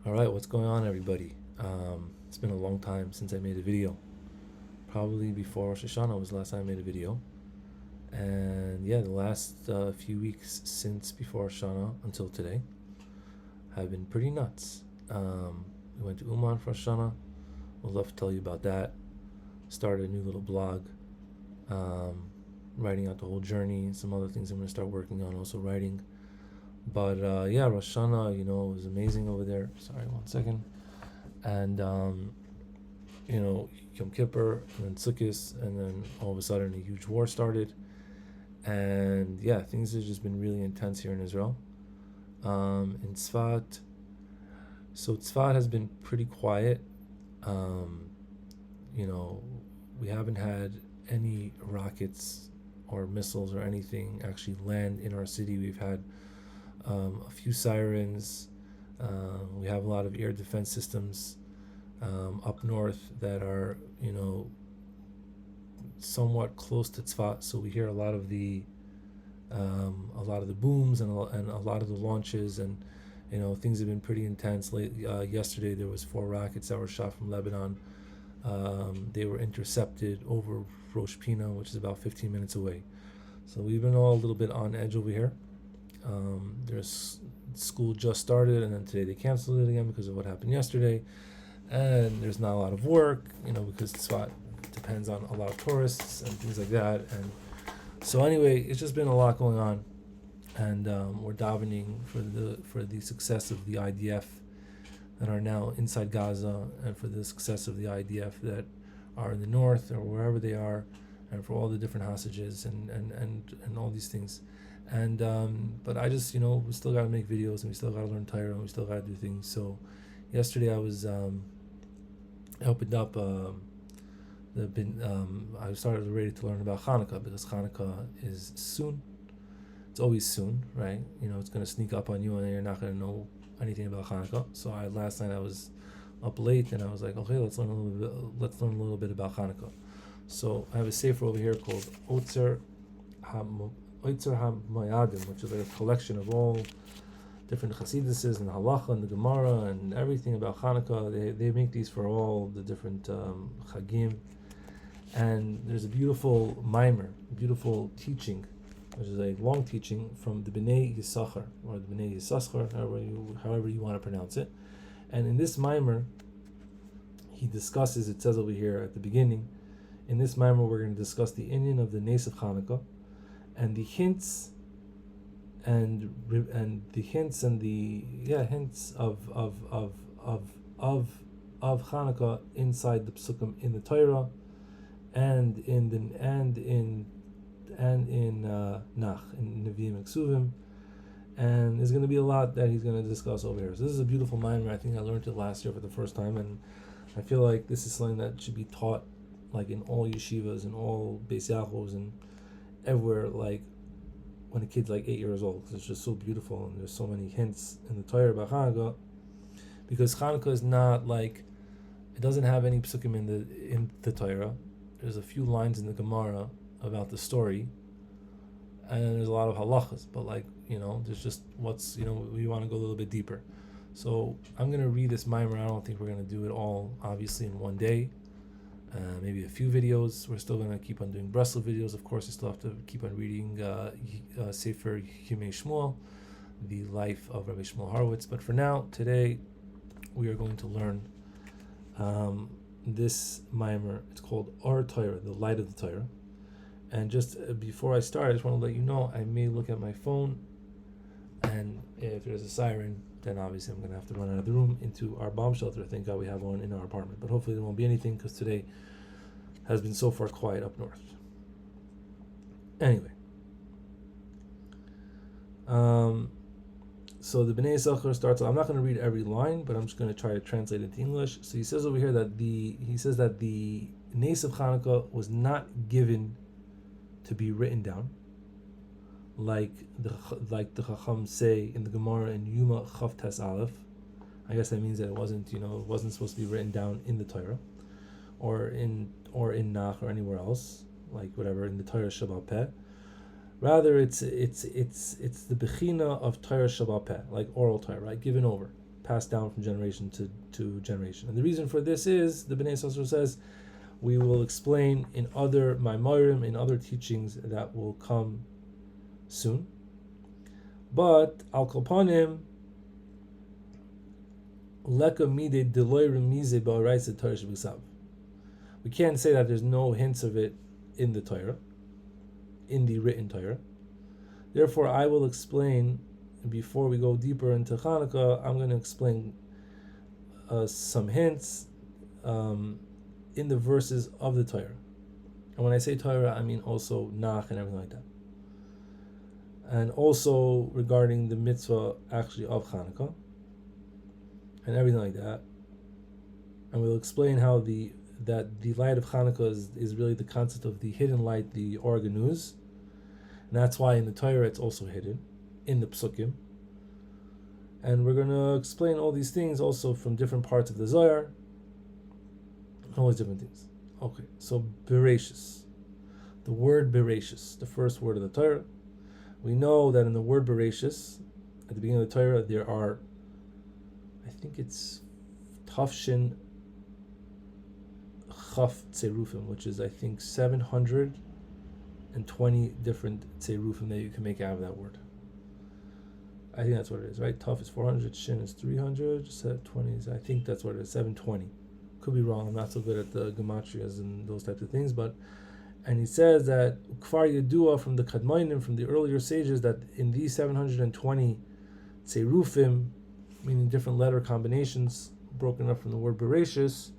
Alright, what's going on, everybody? It's been a long time since I made a video. Probably before Rosh Hashanah was the last time I made a video. And yeah, the last few weeks since before Rosh Hashanah until today have been pretty nuts. We went to Uman for Rosh Hashanah. We'll love to tell you about that. Started a new little blog, writing out the whole journey. Some other things I'm going to start working on, also writing. But yeah, Rosh Hashanah, it was amazing over there. Sorry, one second. And Yom Kippur, and then Sukkot, and then all of a sudden a huge war started. And yeah, things have just been really intense here in Israel. In Tzfat, so Tzfat has been pretty quiet. We haven't had any rockets or missiles or anything actually land in our city. We've had a few sirens. We have a lot of air defense systems up north that are, somewhat close to Tzfat. So we hear a lot of the booms and a lot of the launches, and things have been pretty intense. Yesterday there was 4 rockets that were shot from Lebanon. They were intercepted over Rosh Pina, which is about 15 minutes away. So we've been all a little bit on edge over here. There's school just started, and then today they canceled it again because of what happened yesterday. And there's not a lot of work, because Tzfat depends on a lot of tourists and things like that. And so anyway, it's just been a lot going on, and we're davening for the success of the IDF that are now inside Gaza, and for the success of the IDF that are in the north or wherever they are, and for all the different hostages and all these things. And but I just we still got to make videos, and we still got to learn Torah, and we still got to do things. So yesterday I was I opened up I started already to learn about Chanukah, because Chanukah is soon. It's always soon, right? It's going to sneak up on you, and you're not going to know anything about Chanukah. So last night I was up late, and I was like, okay, let's learn a little bit about Chanukah. So I have a sefer over here called Oitzer HaMayadim, which is like a collection of all different Chassidices and Halacha and the Gemara and everything about Chanukah. They make these for all the different Chagim. And there's a beautiful mimer, beautiful teaching, which is a long teaching from the Bnei Yissachar, or the Bnei Yissachar, however you want to pronounce it. And in this mimer, he discusses, it says over here at the beginning, in this mimer we're going to discuss the inyan of the Nes of Chanukah, and the hints and the hints of Chanukah inside the psukim in the Torah, and in Nach, in Nevi'im Eksuvim. And there's going to be a lot that he's going to discuss over here. So this is a beautiful mimer. I think I learned it last year for the first time, and I feel like this is something that should be taught like in all yeshivas and all Beis Yaakovs and everywhere, like when a kid's like 8 years old, because it's just so beautiful, and there's so many hints in the Torah about Chanukah, because Chanukah is not like, it doesn't have any psukim in the Torah. There's a few lines in the Gemara about the story, and there's a lot of halachas, but there's just we want to go a little bit deeper. So I'm going to read this mimer. I don't think we're going to do it all, obviously, in one day. Maybe a few videos. We're still going to keep on doing Breslov videos. Of course, I still have to keep on reading Sefer Yimei Shmuel, the life of Rabbi Shmuel Horowitz. But for now, today, we are going to learn this mimer. It's called Or Torah, the light of the Torah. And just before I start, I just want to let you know, I may look at my phone, and if there's a siren, then obviously I'm going to have to run out of the room into our bomb shelter. Thank God we have one in our apartment. But hopefully there won't be anything, because today has been so far quiet up north. Anyway. So the Bnei Yissachar starts, I'm not going to read every line, but I'm just going to try to translate it into English. So he says over here that the Nes of Chanukah was not given to be written down, like the Chacham say in the Gemara in Yuma Chav Tes Aleph. I guess that means that it wasn't supposed to be written down in the Torah, or in Nach or anywhere else, like whatever in the Torah Shabbat Peh. Rather, it's the Bechina of Torah Shabbat Peh, like oral Torah, right? Given over. passed down from generation to generation. And the reason for this is, the Bnei Yissachar says, we will explain in other Maimorim, in other teachings that will come soon. But Al Kolpanim, Leka Mide Deloy Remize Ba'araisa Torah Shebiksav. We can't say that there's no hints of it in the Torah, in the written Torah. Therefore, I will explain, before we go deeper into Chanukah, I'm going to explain some hints in the verses of the Torah. And when I say Torah, I mean also Nach and everything like that. And also regarding the mitzvah actually of Chanukah and everything like that. And we'll explain how that the light of Chanukah is really the concept of the hidden light, the organuz. And that's why in the Torah it's also hidden, in the Psukim. And we're going to explain all these things also from different parts of the Zohar, all these different things. Okay, so Bereshis. The word Bereshis, the first word of the Torah. We know that in the word Bereshis, at the beginning of the Torah, there are, I think it's Tafshin Chaf Tzerufim, which is, I think, 720 different Tzerufim that you can make out of that word. I think that's what it is, right? Taf is 400, Shin is 300, 20 is, I think that's what it is, 720. Could be wrong, I'm not so good at the gematrias and those types of things, and he says that Kfar Yedua from the Kadmainim, from the earlier sages, that in these 720 Tzerufim, meaning different letter combinations broken up from the word Bereshis,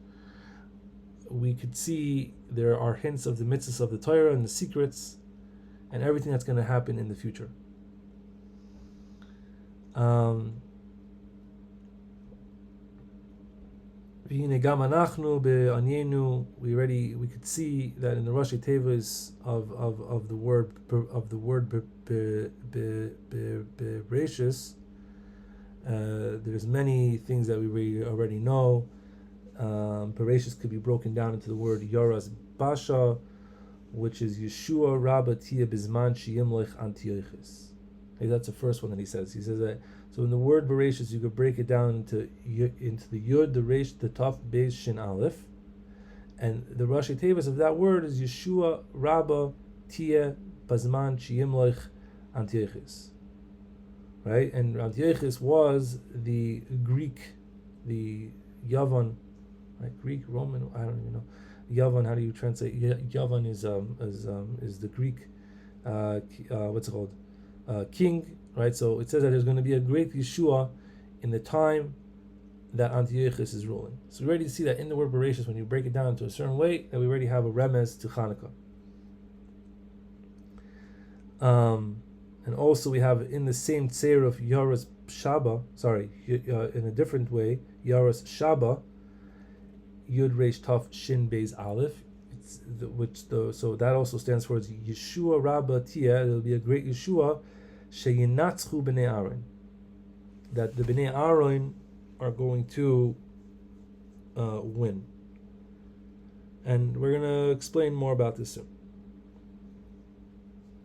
we could see there are hints of the mitzvahs of the Torah and the secrets and everything that's going to happen in the future. We could see that in the Rashi Tevas of the word Bereshis, there's many things that we already know. Bereshis could be broken down into the word Yoras Basha, which is Yeshua Rabba Tia Bizman Shiyimlech Antiochis. That's the first one that he says. He says that. So in the word Bereshis, you could break it down into the Yud, the Resh, the Taf, Beis, Shin, Aleph, and the Rashi Tevas of that word is Yeshua Rabba Tia Bazman Shiyimlech Antiochis. Right, and Antiochis was the Greek, the Yavan, right? Greek, Roman, I don't even know. Yavan, how do you translate? Yavan is the Greek, what's it called? King, right? So it says that there's going to be a great Yeshua in the time that Antiochus is ruling. So we already see that in the word Bereshis, when you break it down into a certain way, that we already have a remez to Chanukah. And also we have in the same tzeir of Yaros Shaba, in a different way, Yaros Shaba, Yud Reish Taf Shin Beis Aleph, so that also stands for Yeshua Rabba Tia. It'll be a great Yeshua, Sheyinatzchu Bnei Aaron, that the Bnei Aaron are going to win. And we're going to explain more about this soon.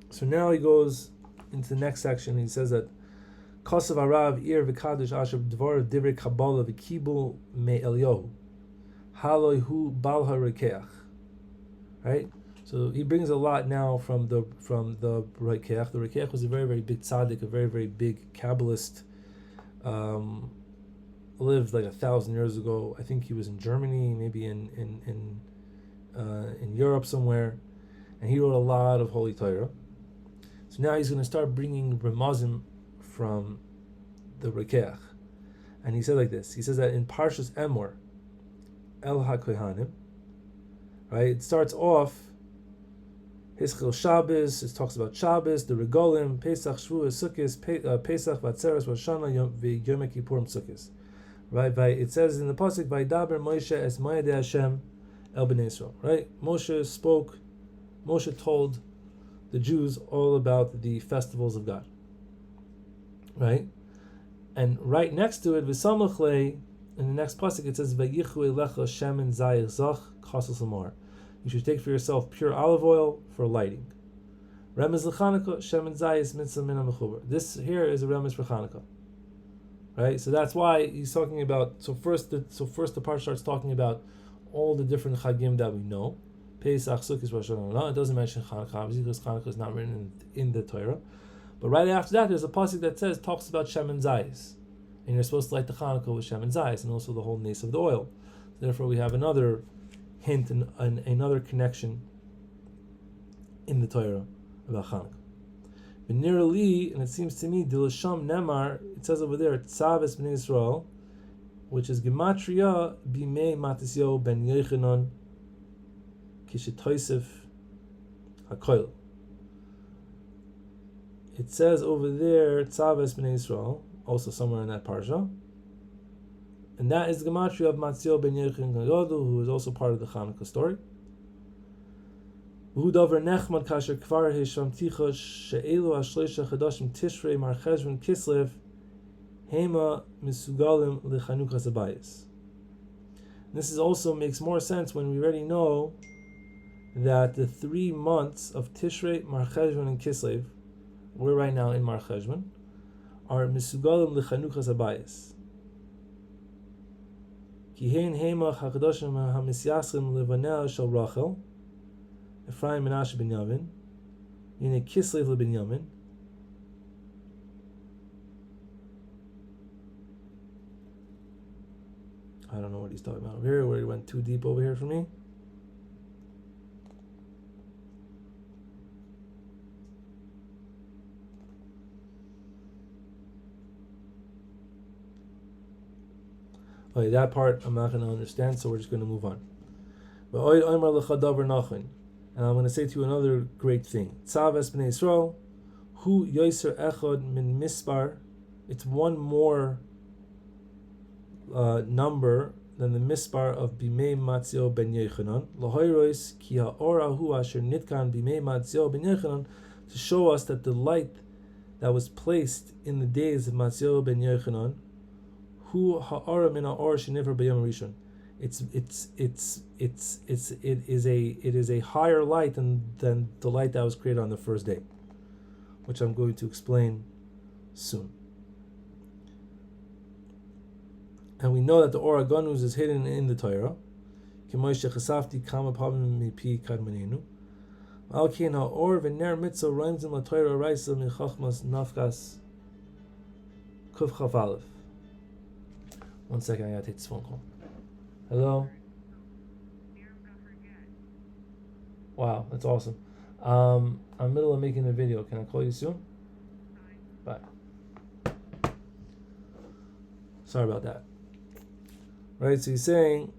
So now he goes into the next section. He says that Kosav Arav Ir V'Kadosh Asher Dvar Divrei Kabbalah V'Kibul Me Elyohu Haloi Hu Bal HaRekeach. Right? So he brings a lot now from the Rekeach. The Rekeach was a very, very big tzaddik, a very, very big Kabbalist. Lived like 1,000 years ago. I think he was in Germany, maybe in Europe somewhere, and he wrote a lot of Holy Torah. So now he's going to start bringing Ramazim from the Rekeach, and he said like this. He says that in Parshas Emor, El HaKohanim, right? It starts off Hischil Shabbos. It talks about Shabbos, the Regolim, Pesach, Shavuos, Sukkos, Pesach, Vatzeres, Rosh Hashanah, Yom Kippurim, Sukkos. Right? It says in the pasuk, "Vaydaber Moshe es Moedei Hashem el Bnei Yisrael." Right? Moshe told the Jews all about the festivals of God. Right? And right next to it, V'samach lei, in the next pasuk it says, "Vayichu elecha shemen zayich zach chasel samar." You should take for yourself pure olive oil for lighting. Remez l'Chanukah shemen zayis mitzvah min hamechuber. This here is a remez for Chanukah. right? So that's why he's talking about. So first the parsha starts talking about all the different chagim that we know. Pesach, Sukkot, Rosh Hashanah. It doesn't mention Chanukah, obviously, because Chanukah is not written in the Torah. But right after that, there's a pasuk that talks about Shem and Zayis, and you're supposed to light the Chanukah with Shem and Zayis, and also the whole nace of the oil. Therefore, we have another hint and another connection in the Torah about Chanukah. Nearly, and it seems to me, Dilasham Nemar, it says over there, Tzaves Bnei Yisrael, which is Gematria Bimei Matisyo Ben Yochanan Kishetoisef HaKoil. It says over there, Tzaves Bnei Yisrael, also somewhere in that parsha, and that is the Gematria of Matisyo Ben Yochanan who is also part of the Chanukah story. V'hudavar nechmad kasher kvar hishamticha she'elu hashleisha chadashim tishrei mar cheshvan kislev hema misugalim lechanukah zabayis. This is also makes more sense when we already know that the 3 months of Tishrei, Mar Cheshvan, and Kislev, we're right now in Mar Cheshvan, are misugalim lechanukah zabayis. Kihein hema chakadashim hamisyasim levanel shel Rachel. Ephraim Menashe Binyamin, in a Kislev LeBinyamin. I don't know what he's talking about over here, where he went too deep over here for me. Okay, that part I'm not going to understand, so we're just going to move on. And I'm going to say to you another great thing. Tzaves Bnei Yisrael, Hu Yoser Echad Min Mispar. It's one more number than the Mispar of Bimei Matzio Ben Yochanan. Lahoirois Ki Ha'ora Hu Asher Nitkan Bimei Matzio Ben Yochanan, to show us that the light that was placed in the days of Matzio Ben Yochanan, Hu Ha'ora Min Ha'or Sheniver B'Yom Rishon. It is a higher light than the light that was created on the first day, which I'm going to explain soon. And we know that the Or HaGanuz is hidden in the Torah. K'moishe chasafti kama pavim mipi kadmanenu. Al kein ha'or v'ner mitzvah roimzim la'Torah raisa michachmas nafkas kuf chaf aleph. 1 second, I gotta take this phone call. Hello? Wow, that's awesome. I'm in the middle of making a video. Can I call you soon? Bye. Sorry about that. Right, so he's saying,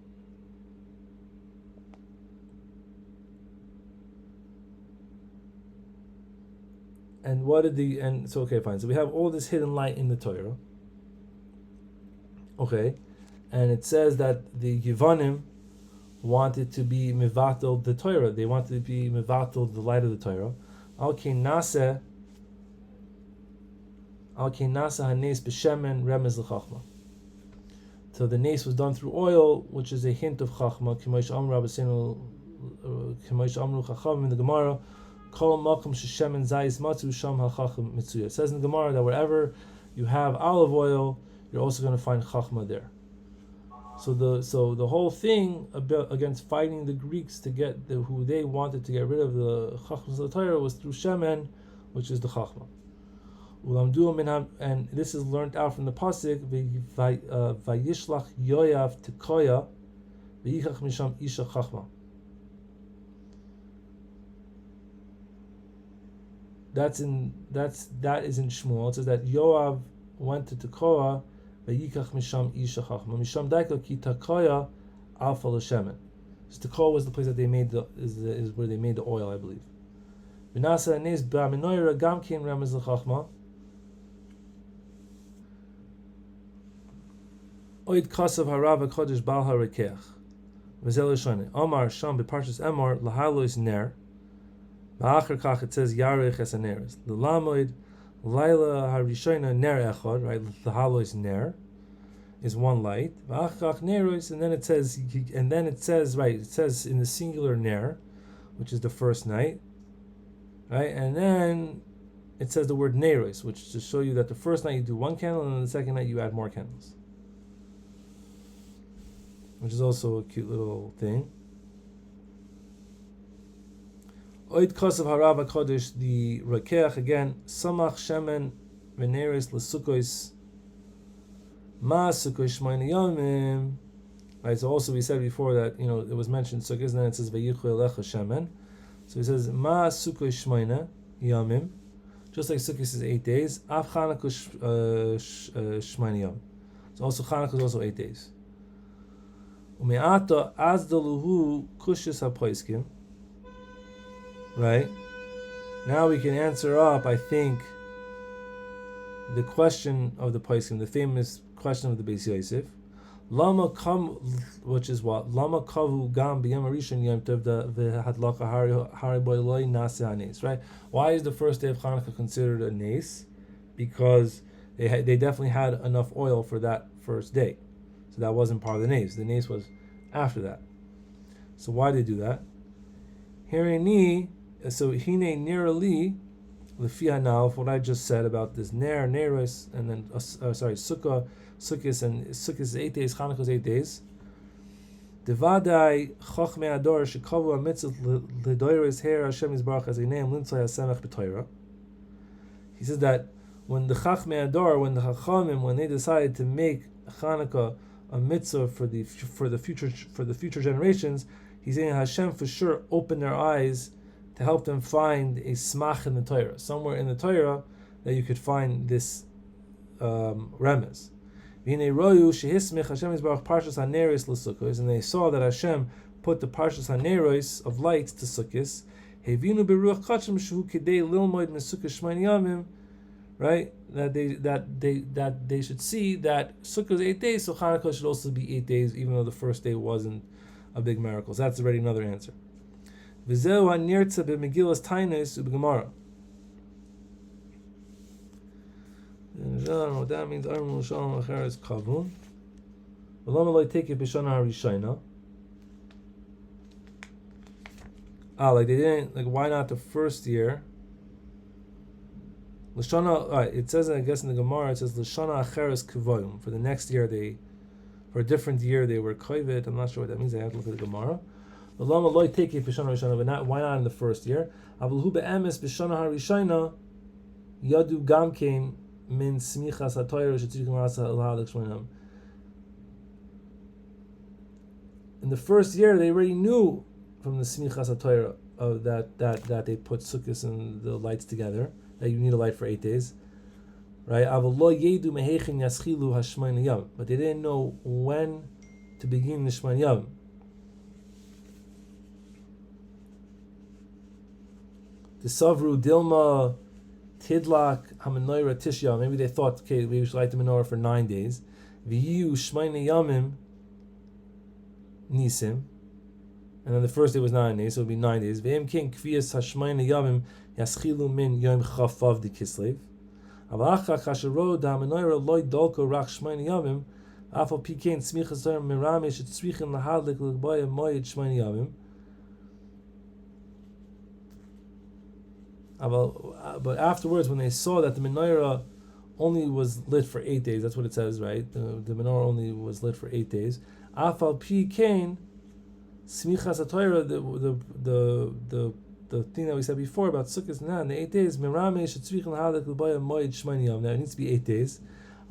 okay, fine. So we have all this hidden light in the Torah. Okay. And it says that the Yevanim wanted to be mevatel the Torah. They wanted to be mevatel the light of the Torah. Al kein nasa hanes b'shemen remez l'chachma. So the nace was done through oil, which is a hint of chachma. K'moish amru chacham in the Gemara, kol makom sheshemen zayis matzu sham hachacham mitzuya. It says in the Gemara that wherever you have olive oil, you're also going to find chachma there. So the whole thing against fighting the Greeks to get who they wanted to get rid of the Chachmas of the Torah was through Shemen, which is the Chachma. And this is learned out from the pasuk Vayishlach Yoav Tekoya V'yichach Misham Isha Chachma. That is in Shmuel. It says that Yoav went to Tekoa. Vayikach misham isha chachma misham daika ki takoya alpha l'shemen. So Tekoa was the place that they made is where they made the oil, I believe. V'nasa nes b'aminoira gam kein remez l'chachma. Oid kasav harav hakodesh bal harekeach. V'zel l'shone. Omar sham b'parshas Emor lahalois ner. Ba'achar kach it says yarech es haneres. L'lamoid Laila Harishona Ner Echad, right? The halois Ner is one light. V'achach Neros, and then it says, right? It says in the singular Ner, which is the first night, right? And then it says the word neiros, which to show you that the first night you do one candle, and then the second night you add more candles, which is also a cute little thing. Oid Kosav Harav HaKodesh, the Rakeach, again, Samach Shemen Veneris L'Sukkos Ma Sukkos Shmayne Yomim. Right, so also we said before that, it was mentioned Sukkos, and then it says Vayichu Elecha Shemen. So he says Ma Sukkos Shmayne Yomim, just like Sukkos is 8 days. Af Chanukah Shmayne Yom. So also Chanukah is also 8 days. Ume'ata Azdaluhu Kushis HaPoiskim. Right? Now we can answer up, I think, the question of the Paiskim, the famous question of the Beis Yosef. Lama kam, which is what? Lama kavu gam b'yom harishon yom tov v'hadlaka hari boiloi nase hanes. Right? Why is the first day of Chanukah considered a nes? Because they definitely had enough oil for that first day, so that wasn't part of the nes. The nes was after that. So why did they do that? Hireni. So hine nerali lefi now what I just said about this neros, and then sukkis is 8 days, Chanukah is 8 days. Devadai chachmei ador shekavu amitzvot ledoires her Hashem Yisbarach as a name lintzai hasemech b'Torah. He says that when the chachmei ador, when the chachamim, when they decided to make Chanukah a mitzvah for the future generations, he's saying Hashem for sure opened their eyes to help them find a smach in the Torah, somewhere in the Torah that you could find this remez. And they saw that Hashem put the Parshas HaNeros of lights to Sukkos. Right? That they should see that Sukkot is 8 days, so Chanukah should also be 8 days, even though the first day wasn't a big miracle. So that's already another answer. V'zeu ha'nirtza b'Megillas Tainos u'b'Gemara. I don't know what that means. Arm l'shalom acheres kavun. V'lama lo take it b'shana harishayna. Like they didn't, why not the first year? L'shana, it says, I guess in the Gemara, it says l'shana acheres kavayim. For the next year, for a different year, they were kovet. I'm not sure what that means. I have to look at the Gemara. But why not in the first year? Yadu gamkein min smichas hatoyer shetzrikim rasa l'halak shmonam. In the first year, they already knew from the smichas hatoyer that they put sukkahs and the lights together, that you need a light for 8 days, right? But they didn't know when to begin the Shmon Yom. The Savru Dilma Tidlak Hamanoira Tishya. Maybe they thought, okay, we should light the menorah for 9 days. V'yu Shmayne Yamim Nisim. And then the first day was 9 days, so it would be 9 days. V'em king Kviyas Hashmayne Yamim Yaschilu Min Yom Chavav de Kislev. Avacha Kasharo Da Hamanoira Loy Dolko Rak Shmayne Yamim. Afal Pikein Smichas Torah Miramesh Tzvichin Lahadlik L'Gboya Moyed Shmayne Yamim. But afterwards, when they saw that the menorah only was lit for 8 days, that's what it says, right? The menorah only was lit for 8 days. Afal pi kain smichas haTorah, the thing that we said before about sukkahs and that, in the 8 days, meramesh tzvichin lahadek l'baya moed shmani yom. Now it needs to be 8 days.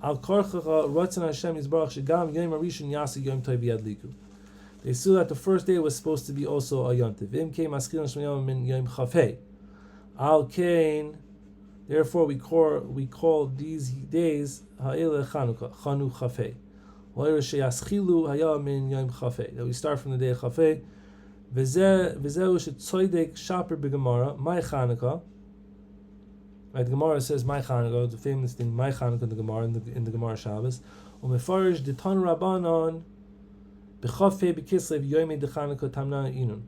Al korchacha ratzon Hashem yisbarach shegam yom harishon yasi yom tov yadliku. They saw that the first day was supposed to be also a yom tov. V'im kein maskilan shmani yom min yom chavhei. Al kain. Therefore, we call these days ha'ele Chanukah, Chanu Chafei. That we start from the day of Chafei. V'zeu shetzoydek shaper b'Gemara, my Chanukah. Right, the Gemara says my Chanukah, the famous thing, my Chanukah in the Gemara, in the Gemara Shabbos. Umefarish detan Rabbanon b'Chafei b'Kislev yoyme dechanukah tamna inun.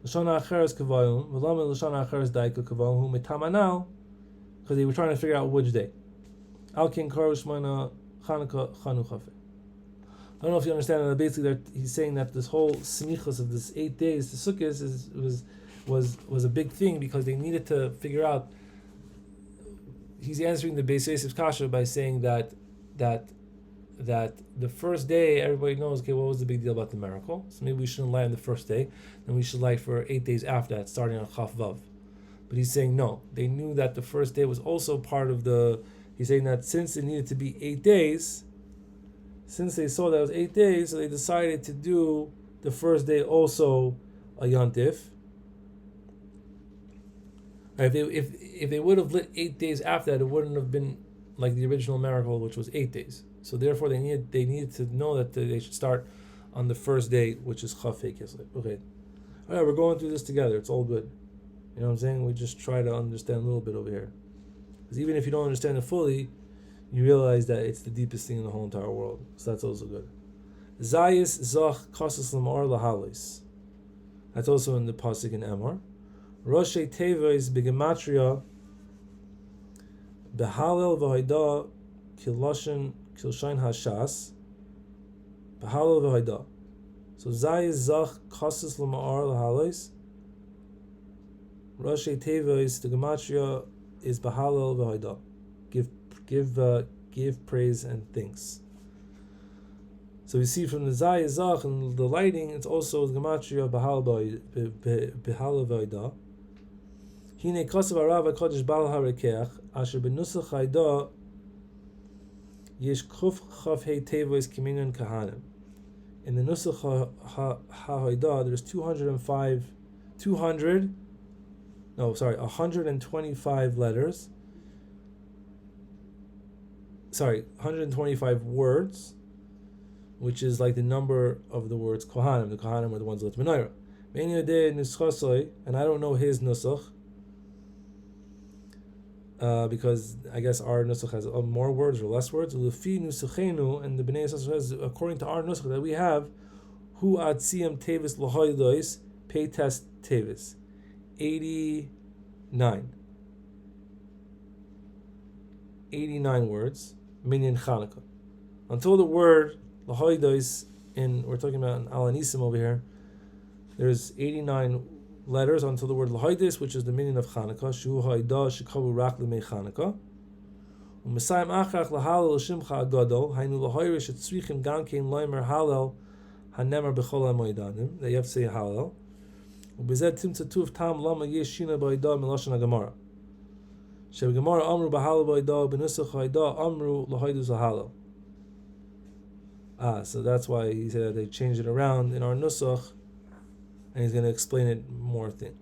L'shana acheres kavayim, v'lama l'shana acheres daika kavayim, hu metamanal. Because they were trying to figure out which day. Al kin karush mana Chanukah Chanu Chafei. I don't know if you understand that. Basically, he's saying that this whole smichos of this 8 days to Sukkot was a big thing because they needed to figure out he's answering the Beis Yosef's kasha by saying that the first day everybody knows, okay, what was the big deal about the miracle? So maybe we shouldn't light on the first day, then we should light for 8 days after that, starting on Chaf Vav. But he's saying no, they knew that the first day was also part of the. He's saying that since it needed to be 8 days, since they saw that it was 8 days, so they decided to do the first day also a Yontif. If they would have lit 8 days after that, it wouldn't have been like the original miracle, which was 8 days. So therefore, they needed to know that they should start on the first day, which is Chaf Hei Kislev. Okay, all right, we're going through this together. It's all good. You know what I'm saying? We just try to understand a little bit over here, because even if you don't understand it fully, you realize that it's the deepest thing in the whole entire world. So that's also good. Zayis Zach Kasus Lamar Lahalis. That's also in the pasuk in Emor. Roshei Teves Begematria Behalel V'Haida Kiloshin Kilshain Hashas Behalel V'Haida. So Zayis Zach Kasus Lamar Lahalis. Roshei Teves the Gematria is Behalel V'Haida. Give praise and thanks. So we see from the Zayis Zach and the lighting, it's also the Gematria Behalel V'Haida. Hine Kosav Arav HaKodesh Baal HaRekeach Asher Benusach Haida Yesh Kuf Chav Hei Tevois Kiminyan Kahanim. In the Nusach HaHaida, there's 125 letters. 125 words, which is like the number of the words Kohanim. The Kohanim are the ones that lit menorah. And I don't know his Nusach, because I guess our Nusach has more words or less words. Lufi Nusachenu, and the Bnei Yissachar says, according to our Nusach that we have, Hu Atziyam Tevis Lahoidois Peites Tevis. 89 words, minyan Chanukah. Until the word Lahoidois, we're talking about an Alanisim over here, there's 89 letters until the word Lahoidois, which is the minyan of Chanukah. Shu Haida Shikavu Rak Lemei Chanukah. U'Mesayim Achach Lahalel Shimcha Agadol Hainu Lahoirish Etzrichim Gamkein Loimer Halel Hanemer Bechol HaMoedanim. That you have to say Halel. U'Bezed Timtzatuf Tam Lama Yeshina Ba'ida Miloshan HaGemara. Sheb'Gemara Amru B'Halel Ba'ida B'Nusach Haida Amru Lahoidus HaHalel. So that's why he said that they changed it around in our Nusach, and he's going to explain it more thing.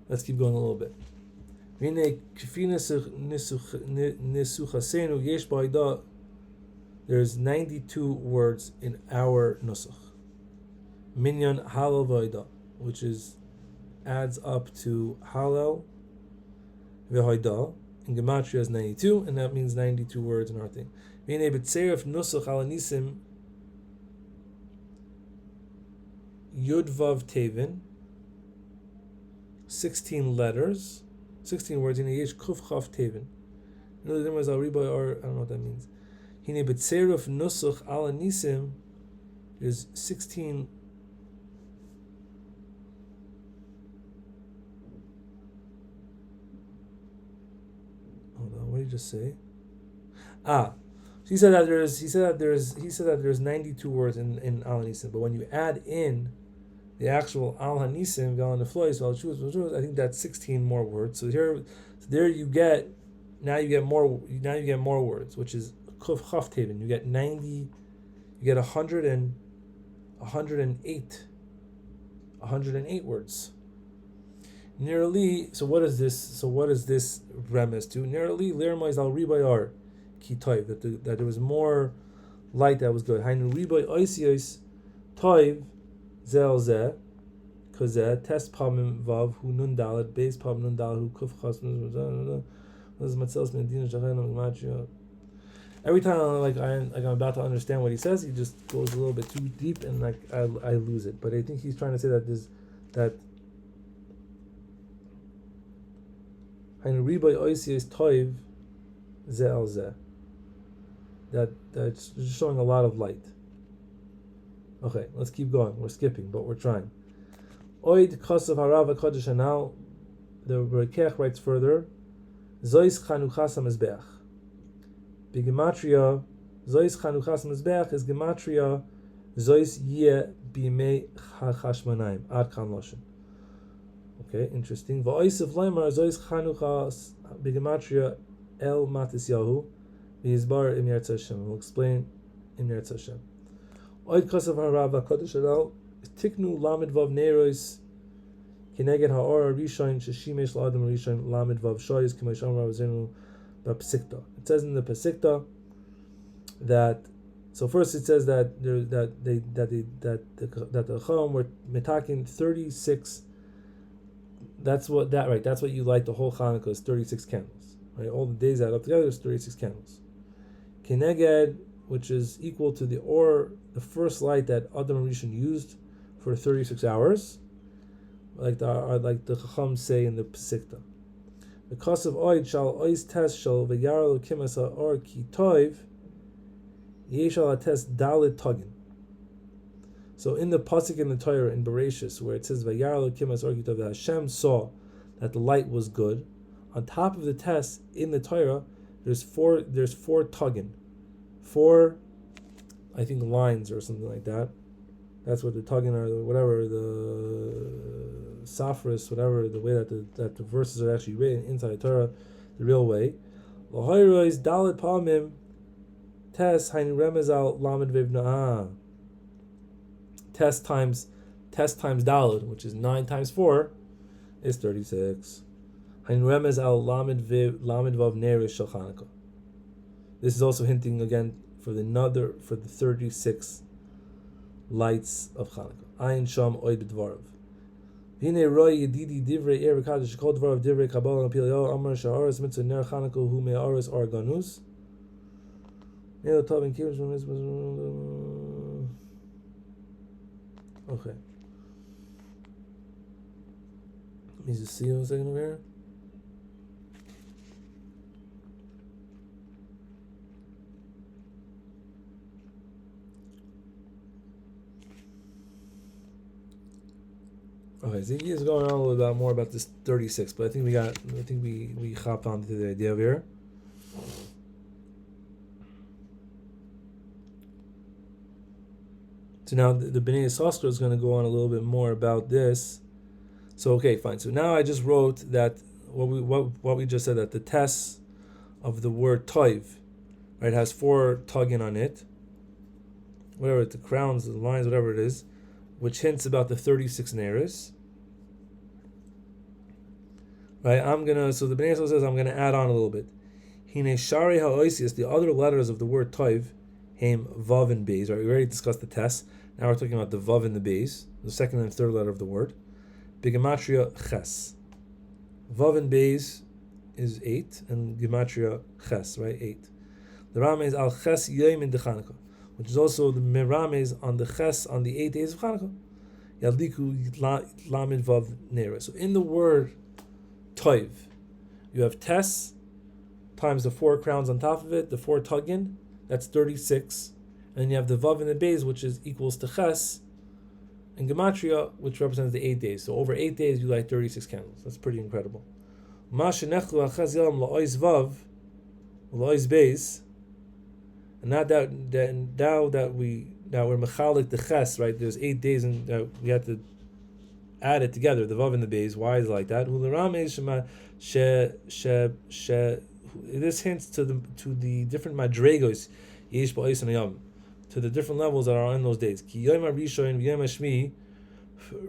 Let's keep going a little bit. There's 92 words in our Nusach. Minyan Halal V'Haida, which adds up to Halal V'Haida. In Gematria is 92, and that means 92 words in our thing. V'nei b'tzeiref nusach alanisim Yud Vav Tevin, 16 letters, 16 words. In Yesh Kuf Chav Tevin. You know the name is Ariba, or I don't know what that means. Hine b'tzeiref nusach alanisim is 16. Hold on, what did he just say? He said that there's 92 words in Al Hanisim, but when you add in the actual Al Hanisim, Val Neflois, Val Shuvas, I think that's 16 more words. So there you get more words, which is Kuf Chaf Tevin. You get 108 words. Nearly. So what is this? So what is this premise to? Nearly lermais al ribayar kitoiv, that there was more light that was good. Hainu ribay oisios toiv zel zeh kozeh test pamim vav hu nun dalet base pam nun dalet hu kuf chas. Every time I'm about to understand what he says, he just goes a little bit too deep, and I lose it. But I think he's trying to say that that's just showing a lot of light. Okay, let's keep going. We're skipping, but we're trying. Oid Kosav Harav HaKodesh Anal. the Rekech writes further, Zois Chanuchas HaMizbeach. B'gematria, Zois Chanuchas HaMizbeach is gematria Zois Yeh B'mei Chashmonaim Ad Kan Loshen. Okay, interesting. Va'oisef Leimar Zois Chanuchas b'gematria El Matis Yahu v'yizbar Im Yirtzeh Hashem. We'll explain Im Yirtzeh Hashem. Oid Kasav HaRav HaKadosh Adal Tiknu Lamed Vav Neiros Kineged Ha'or Rishon Sheshimesh La'adam Rishon Lamed Vav Shoyz K'may Sham Rav Zenu B'Psikta. It says in the Psikta that, so first it says that the Chacham were metaking 36. That's what you light the whole Chanukah is 36 candles. Right, all the days add up together is 36 candles. Kineged, which is equal to the first light that Adam Rishon used for 36 hours, like the Chacham say in the Pesikta. Because of oid shall ois test shall v'yarlo kimasa or ki toiv yeshal test dalit tagin. So in the pasuk in the Torah in Bereshis where it says v'yarlo kimas or ki toiv, that Hashem saw that the light was good. On top of the test in the Torah, there's four tagin, 4, I think, lines or something like that. That's what the tagin are, whatever the Safris, whatever the way that the verses are actually written inside the Torah, the real way. L'hoyro is dalet palmim tes hainu remezal lamed vevna. Test times dalet, which is 9 times 4, is 36. Hainu remez al lamed vav nerish shel Chanukah. This is also hinting again for the 36 lights of Chanukah. Ayin sham oid b'dvarav. V'hinei roi yedidi divrei er v'kadosh kol dvarav divrei kabbalah apilio amar sha'aras mitzvah ner Chanukah hu me'aras arganus. Okay. Let me just see a second over here. Okay, so he is going on a little bit more about this 36, but I think we hopped onto the idea of here. So now the Bnei Yissachar is going to go on a little bit more about this. So okay, fine. So now I just wrote that what we just said, that the test of the word toiv, right, has 4 tagin on it, whatever, the crowns, the lines, whatever it is, which hints about the 36 neris. Right, so the Bnei Yissachar says, I'm gonna add on a little bit. Hine shari ha'oisius, the other letters of the word toiv, haim vav and beis. Right, we already discussed the test. Now we're talking about the vav and the beis, the second and third letter of the word. Gematria ches. Vav and beis is 8, and gematria ches, right, 8. The Ramez al ches yom in the Chanukah, which is also the Merames on the ches on the 8 days of Chanukah. Yadliku lamed vav nera. So in the word toiv, you have tes times the 4 crowns on top of it, the 4 tagin, that's 36, and then you have the vav and the beis, which is equals to ches, and gematria, which represents the 8 days. So over 8 days, you light 36 candles. That's pretty incredible. Ma shenechlu achaz yom la'ois vav, la'ois beis. And now that we're mechalik the ches, right? There's 8 days, and we have to add it together, the vav and the beis. Why is it like that? This hints to the different madregos, yesh ba'os and yom, to the different levels that are in those days. Ki yom harishon v'yom hashmi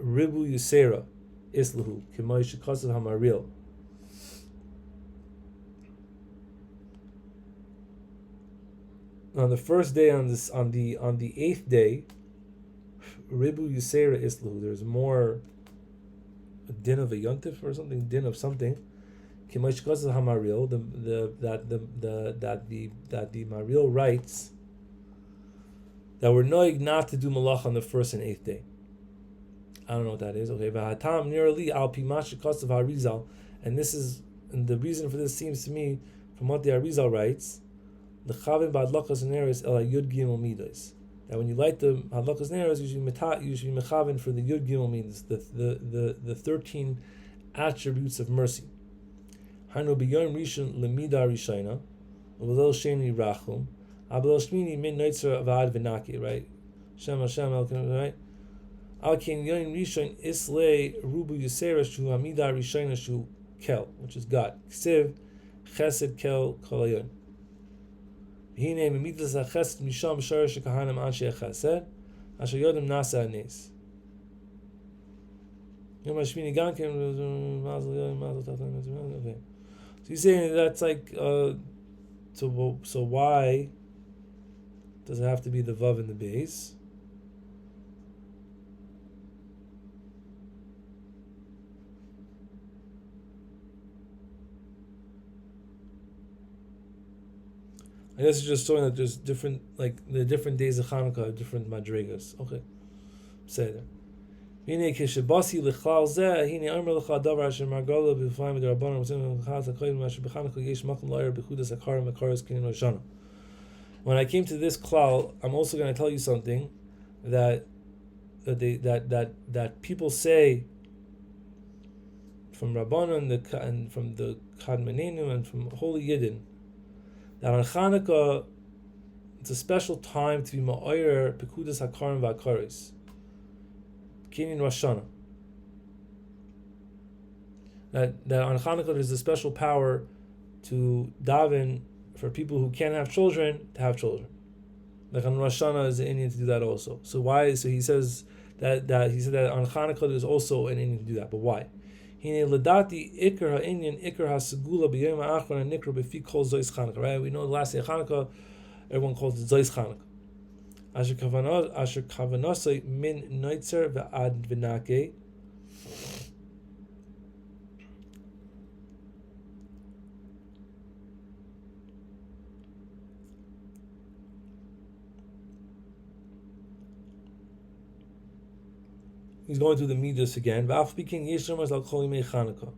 ribu yusera islahu k'may shekasav hamaril. On the first day, on the 8th day, ribu yusera islahu, there's more a din of a yontif or something, din of something. K'may shekasav hamaril, that the maril writes that we're noig not to do malach on the 1st and 8th day. I don't know what that is. Okay, v'hatam nirali al pi mashikasav harizal, and the reason for this seems to me from what the Arizal writes, l'chavim ba'adlakas neros el yud gimel midos. That when you light the hadlakas neros, you should be mechaven for the yud gimel midos, the 13 attributes of mercy. Hanu b'yom rishon lemida rishayna, u'b'lel sheni rachum, ab'lel shmini min noitzer avad v'naki, right? Shem Hashem Elkim, right? Al ken yom rishon islay rubu yisera shu hamida rishayna shu kel, which is God. Ksiv chesed kel kol hayom. Hine mimidas hachesed misham b'sharish kahanim anshe chesed, asher yodim nasa anes. Okay. So you're saying that's like, so why does it have to be the vav in the base? I guess it's just showing that there's different, like the different days of Chanukah have different madrigas. Okay, say that. Hine kishabasi lechlal zeh hine amar lecha davar asher margala b'fayim d'rabbanan v'tzim v'chaz hakoyim asher b'chanukah yesh makom la'ir b'chudas hakar makaras kinin roshana. When I came to this klal, I'm also going to tell you something that people say from Rabbanan and from the Kadmanenu and from Holy Yidden, that on Chanukah it's a special time to be ma'oyer b'chudas hakarim v'hakaris. Kinyan Rosh Hashanah. That on Chanukah there's a special power to daven for people who can't have children to have children. Like on Rosh Hashanah is an Indian to do that also. So why? So he says that he said that on Chanukah there's also an Indian to do that. But why? Hine ledati ikar ha'inyan ikar ha'segula b'yom ha'achron ha'nikra b'fi kol zois Chanukah. Right? We know the last day of Chanukah, everyone calls it zois Chanukah. Asher kavanasai min noitzer ve'ad v'nake. He's going through the midas again. V'af speaking yisramas al kol yimei Chanukah.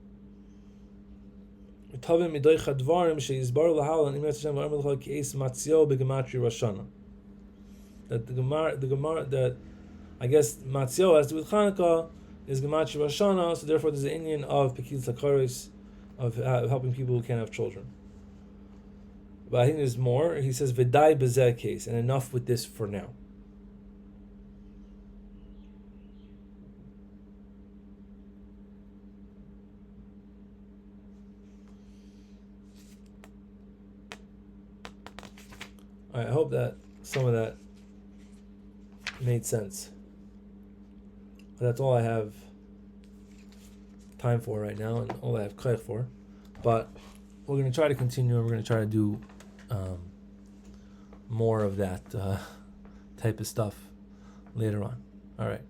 Tavim midoich hadvarim sheizbar lahal and imet Hashem v'armel l'chol ki'es matzio b'gematri Rosh Hashanah. That the Gemara that I guess Matzio has to do with Chanukah is Gematria Rosh Hashanah, so therefore there's an Indian of Pekil Takaris, of helping people who can't have children. But I think there's more. He says V'dai Bezeh case, and enough with this for now. Alright, I hope that some of that made sense. But that's all I have time for right now, and all I have credit for. But we're going to try to continue, and we're going to try to do more of that type of stuff later on. All right.